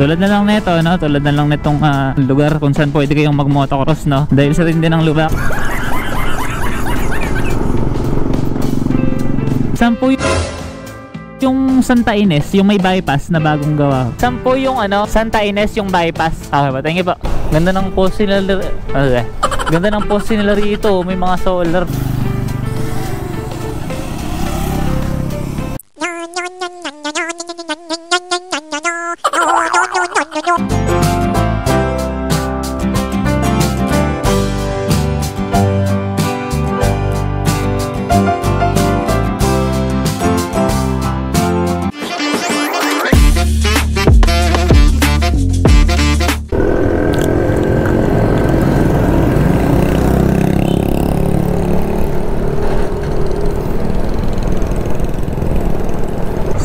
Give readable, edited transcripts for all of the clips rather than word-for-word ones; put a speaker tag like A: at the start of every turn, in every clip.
A: Tulad na lang nito, no? Tulad na lang nitong lugar kung saan pwede kayong mag-motocross, no? Dahil sa tindi ng lubak. Saan po yung Santa Ines, yung may bypass na bagong gawa? Saan po yung Santa Ines, yung bypass? Okay ba? Thank you po. Ganda ng post nila. Ganda ng post nila rito. May mga solar.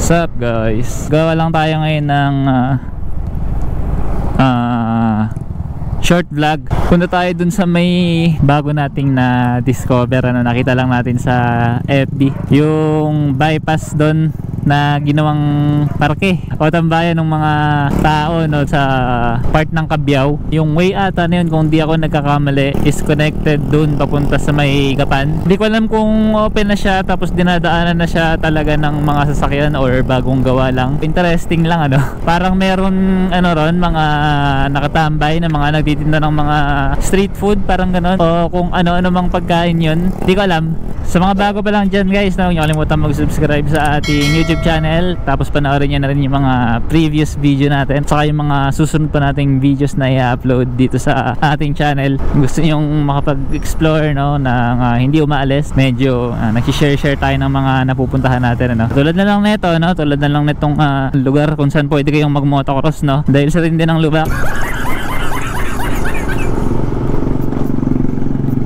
A: What's up guys? Gawa lang tayo ngayon ng short vlog. Punta tayo dun sa may bago nating na discover, nakita lang natin sa FB, yung bypass dun na ginawang parke o tambayan ng mga tao, no, sa part ng Cabiao. Yung way ata na yun, kung di ako nagkakamali, is connected dun papunta sa may Gapan. Hindi ko alam kung open na siya tapos dinadaanan na siya talaga ng mga sasakyan or bagong gawa lang. Interesting lang, parang meron ron, mga nakatambay na mga nagtitinda ng mga street food, parang ganon, o kung ano-ano mang pagkain yun, di ko alam. Sa mga bago pa lang dyan guys, huwag niyo kalimutan mag-subscribe sa ating YouTube channel, tapos panoorin nyo na rin yung mga previous video natin, saka yung mga susunod pa nating videos na i-upload dito sa ating channel. Gusto nyo makapag-explore, no, na hindi umaalis, medyo nag-share tayo ng mga napupuntahan natin, tulad na lang nito, no, tulad na lang nitong lugar kung saan pwede kayong mag-motocross, no, dahil sa tindi ng lubak.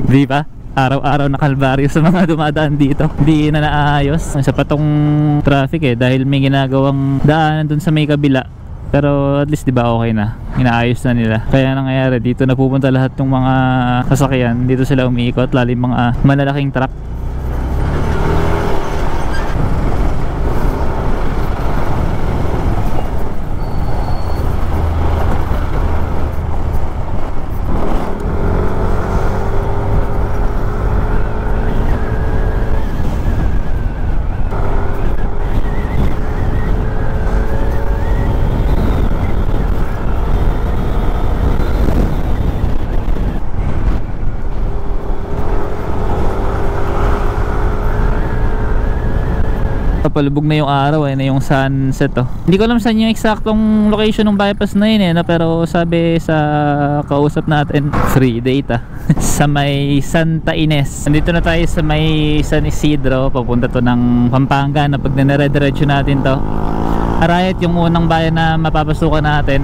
A: Di ba? Araw-araw na kalbaryo sa mga dumadaan dito. Hindi na naayos sa patong traffic dahil may ginagawang daanan dun sa may kabila. Pero at least diba okay na, inaayos na nila. Kaya nangyayari dito napupunta lahat ng mga sasakyan, dito sila umiikot, lalo yung mga malalaking truck. Palubog na yung araw, na yung sunset. Hindi ko alam saan yung eksaktong location ng bypass na yun, pero sabi sa kausap natin, free data sa may Santa Ines. Nandito na tayo sa may San Isidro, papunta to ng Pampanga, na pag nare-diretso natin to, Arayat yung unang bayan na mapapasukan natin.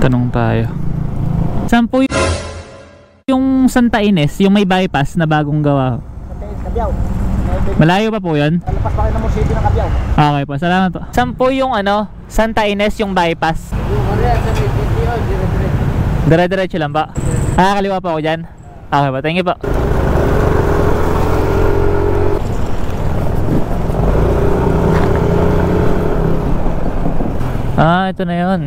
A: Tanong tayo, saan po yung Santa Ines, yung may bypass na bagong gawa?
B: Cabiao.
A: Malayo pa po yun?
B: Lapas pa kayo ng City ng Cabiao.
A: Okay po, salamat po. Saan po yung Santa Ines, yung bypass? Dire-diretso lang ba? Kaliwa pa ako dyan? Okay po, thank you po. Ito na yun.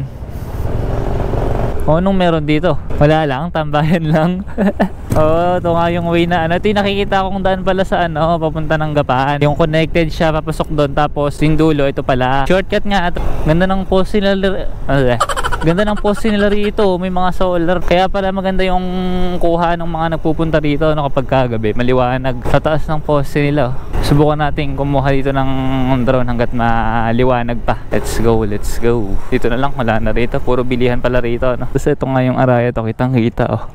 A: Anong meron dito? Wala lang, tambayan lang. Ito nga yung way na ito yung nakikita kong daan pala sa papunta ng Gapan. Yung connected siya, papasok doon, tapos yung dulo, ito pala shortcut nga. Ganda ng post nila. Ganda ng post nila rito, may mga solar. Kaya pala maganda yung kuha ng mga nagpupunta rito kapag kagabi, maliwanag. Sa taas ng post nila. Subukan natin kumuha dito ng drone hanggat maliwanag pa. Let's go, let's go. Dito na lang, wala na rito, puro bilihan pala rito, Tapos ito nga yung Arayat, kitang kita,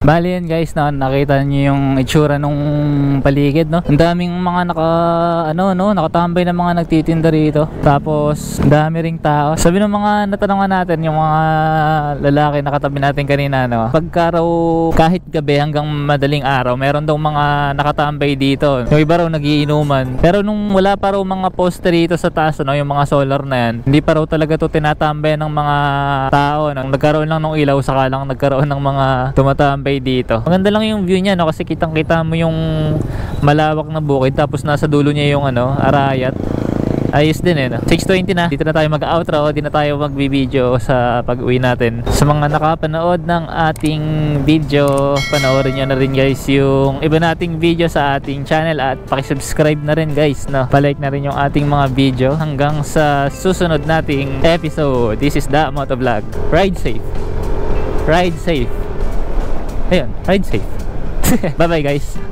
A: Bali yan guys, nakita niyo yung itsura nung paligid, no? Ang daming mga nakatambay na mga nagtitinda rito. Tapos, ang dami ring tao. Sabi ng mga natanungan natin, yung mga lalaki na katabi natin kanina, no? Pagka raw kahit gabi hanggang madaling araw, meron daw mga nakatambay dito. Yung iba raw nagiinuman. Pero nung wala pa raw mga poster dito sa taas, no? Yung mga solar na yan, hindi pa raw talaga to tinatambay ng mga tao, no? Nagkaroon lang ng ilaw, saka lang nagkaroon ng mga tumatambay dito. Maganda lang yung view niya, no, kasi kitang-kita mo yung malawak na bukid, tapos nasa dulo niya yung arayat. Ayos din no? 6:20 na. Dito na tayo mag-outro, di na tayo mag-video sa pag-uwi natin. Sa mga nakapanood ng ating video, panoorin nyo na rin guys yung iba nating video sa ating channel at pakisubscribe na rin guys, no? Palike na rin yung ating mga video. Hanggang sa susunod nating episode. This is the Motovlog. Ride safe. Ride safe. Ayun, ride safe. Bye bye guys.